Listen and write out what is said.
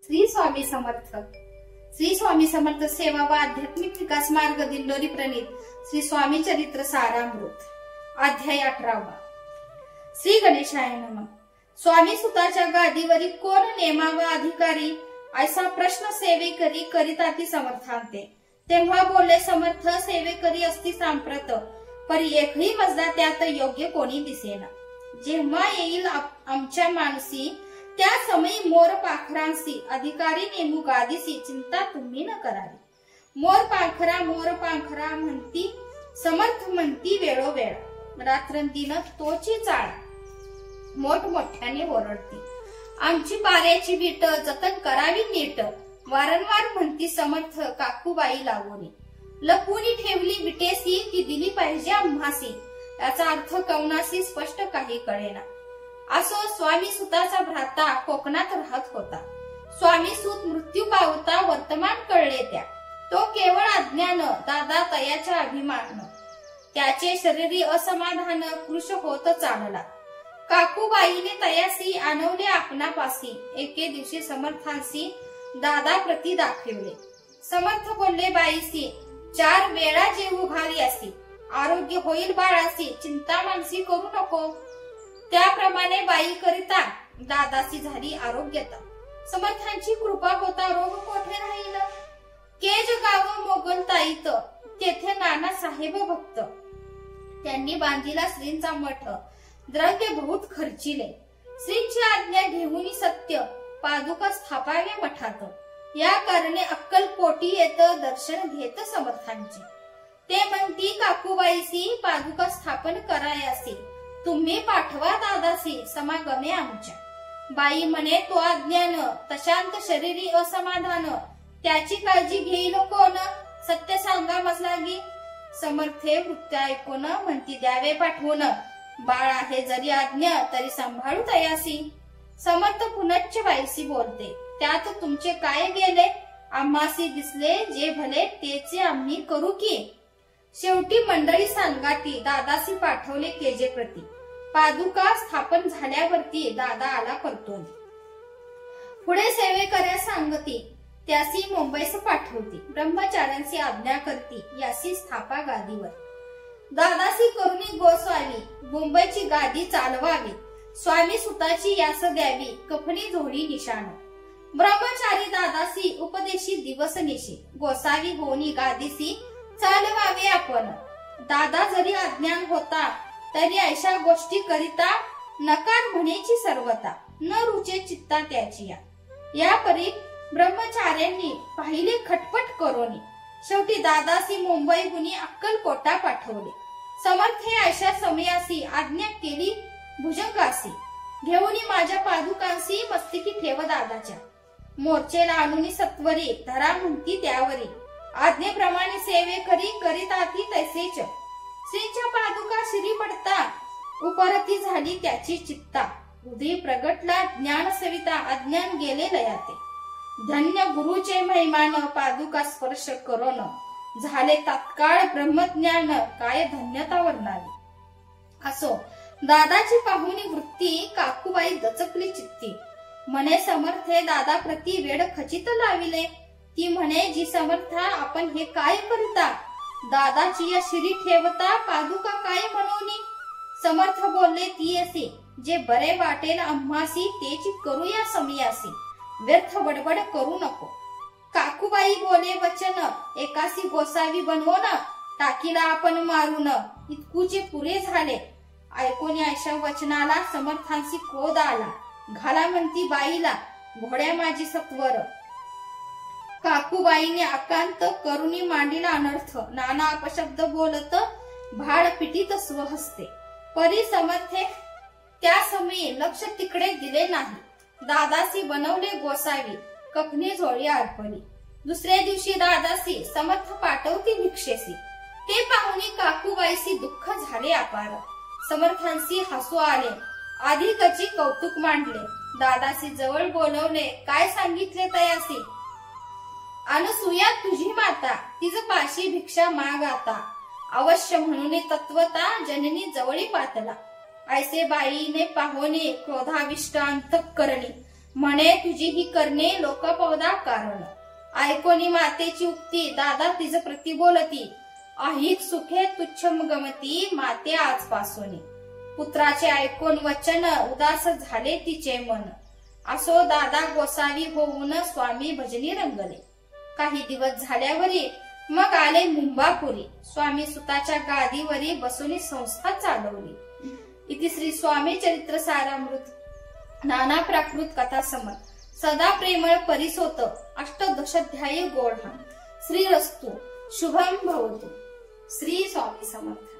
श्री स्वामी समर्थ. श्री स्वामी समर्थ सेवा व आध्यात्मिक विकास मार्ग दिंडोरी प्रणीत श्री स्वामी चरित्र सारामृत. अध्याय 18. श्री गणेशाय नमः. स्वामी सुताच्या गादीवरील कोण नेमा व अधिकारी असा प्रश्न सेवेकरी करीताती समर्थांते. तेव्हा बोलले समर्थ, सेवेकरी असती सांप्रत, परी एकही मजला त्यात योग्य कोणी दिसेना. जेव्हा येईल आमच्या मानसी त्या समयी मोर पाखरांसी अधिकारी नेमू गादीसी, चिंता तुम्ही न करावी. मोर पाखरा म्हणती समर्थ, म्हणती वेळोवेळ, रात्रंदिन तोची चाळ मोठमोठ्याने ओरडती. आमची पाऱ्याची वीट जतन करावी नीट, वारंवार म्हणती समर्थ काकूबाई लागोनी. लपवून ठेवली विटेसी ती दिली पाहिजे आम्हासी, याचा अर्थ कवनासी स्पष्ट काही कळेना. असो स्वामी सुताचा भ्राता कोकणात राहत होता. स्वामी सूत मृत्यू पावता वर्तमान कळले त्या. तो केवळ अज्ञान, दादा तयाच्या अभिमान, त्याचे शरीरी असमाधान कृश होत चालला. काकूबाईने तयासी आणवले आपणापासी. एके दिवशी समर्थांसी दादा प्रती दाखविले. समर्थ बोलले बाईसी, 4 वेळा जेवू घाली असी, आरोग्य होईल बाळासी, चिंता मानसी करू नको. त्याप्रमाणे बाई करिता दादासी झाली आरोग्यता. समर्थांची कृपा होता रोग कोठे राहील. केज गाव मोगलताईत तेथे नाना साहेब भक्त, त्यांनी बांधिला श्रींचा मठ. द्रव्य बहुत खर्चिले, श्रींची आज्ञा घेऊन सत्य पादुका स्थापावे मठात. या कारणे अक्कलकोटी येत दर्शन घेत समर्थांचे. ते म्हणती काकूबाईसी पादुका स्थापन करायासी, तुम्ही पाठवा दादासी समागमे आमच्या. बाई म्हणे तो अज्ञान, तशांत शरीरी असमाधान, त्याची काळजी घेईल कोण, सत्य सांगा मजलागी. समर्थे वृत्ती ऐकून म्हणती द्यावे पाठवून, बाळ आहे जरी आज्ञा तरी सांभाळू तयासी. समर्थ पुनच्च बाईसी बोलते, त्यात तुमचे काय गेले, आम्हासी दिसले जे भले तेचे आम्ही करू की. शेवटी मंडळी सांगाती दादासी पाठवले केजे प्रती. पादुका स्थापन झाल्यावरती दादा आला परतून. पुढे सेवेकऱ्या सांगती, त्यासी मुंबईस पाठवती. ब्रह्मचार्यांची आज्ञा करती, यासी स्थापा गादीवर. दादासी करुणी गोसावी, मुंबईची गादी चालवावी. स्वामी सुताची यास द्यावी, कफनी झोळी निशाण. ब्रह्मचारी दादासी उपदेशी दिवस निशी, गोसावी होनी गादीसी चालवावे आपण. दादा जरी अज्ञान होता तरी अशा गोष्टी करिता नकार म्हणेची सर्वता, न रुचे चित्ता त्याची. या परी ब्रह्मचार्यांनी पाहिले खटपट करोनी. शेवटी दादासी मुंबईहून अक्कलकोटा पाठवले. समर्थ हे अशा समयासी आज्ञा केली भुजंगासी. घेऊन माझ्या पादुकांसी मस्तकी ठेव दादाच्या. मोर्चेला आणून सत्वरी धरा म्हणती त्यावरी. आज्ञेप्रमाणे सेवेकरी करीताती तैसेच. श्रींच्या पादुका शिरी पडता उपरती झाली त्याची चित्ता. हृदय प्रगटला ज्ञान सविता, अज्ञान गेले लयाते. धन्य गुरुचे महिमान पादुका स्पर्श करोन, झाले तात्काळ ब्रह्मज्ञान काय धन्यता वर्णावी. असो दादाची पाहुणी वृत्ती काकूबाई दचकली चित्ती. म्हणे समर्थे दादा प्रति वेड खचित लाविले. ती म्हणे जी समर्था आपण हे काय करिता, दादाची या शिरी ठेवता पादुका काय म्हणूनी. समर्थ बोलले ती असे, जे बरे वाटेल आम्हासी तेची करूया समयासी, व्यर्थ बडबड करू नको. काकूबाई बोले वचन, एकासी गोसावी बनवून टाकीला आपण मारून, इतकूचे पुरे झाले. ऐकून अशा वचनाला समर्थांशी क्रोध आला. घाला म्हणती बाईला घोड्या माझी सत्वर. काकूबाईने अकांत करुणी मांडीला अनर्थ. नाना अपशब्द बोलत भाड पिटीत स्वहस्ते. परी समर्थे त्या समयी लक्ष तिकडे दिले नाही. दादासी बनवले गोसावी, कफनी झोळी अर्पली. दुसऱ्या दिवशी दादासी समर्थ पाठवती भिक्षेसी. ते पाहुणी काकूबाईसी दुःख झाले अपार. समर्थांशी हसू आले, अधिकची कौतुक मांडले. दादासी जवळ बोलवले, काय सांगितले तयासी. अनसुया तुझी माता, तिज पाशी भिक्षा माग आता. अवश्य म्हणून तत्वता जननी जवळी पातला. ऐसे बाईने पाहुणे क्रोधाविष्ट अंतःकरणी म्हणे तुझी ही करणे लोकपौदा कारण. ऐकोनी मातेची उक्ती दादा तिज प्रति बोलती. अहिक सुखे तुच्छ गमती माते आजपासून. पुत्राचे ऐकून वचन उदास झाले तिचे मन. असो दादा गोसावी होऊन स्वामी भजनी रंगले. काही दिवस झाल्यावरी मग आले मुंबापुरी. स्वामी सुताच्या गादीवरी बसून संस्था चालवली. इति श्री स्वामी चरित्र सारामृत नाना प्राकृत कथा समर. सदा प्रेमळ परिसोत अष्टदशाध्यायी गोढा. श्रीरस्तु शुभम भवतु. श्री स्वामी समर्थ.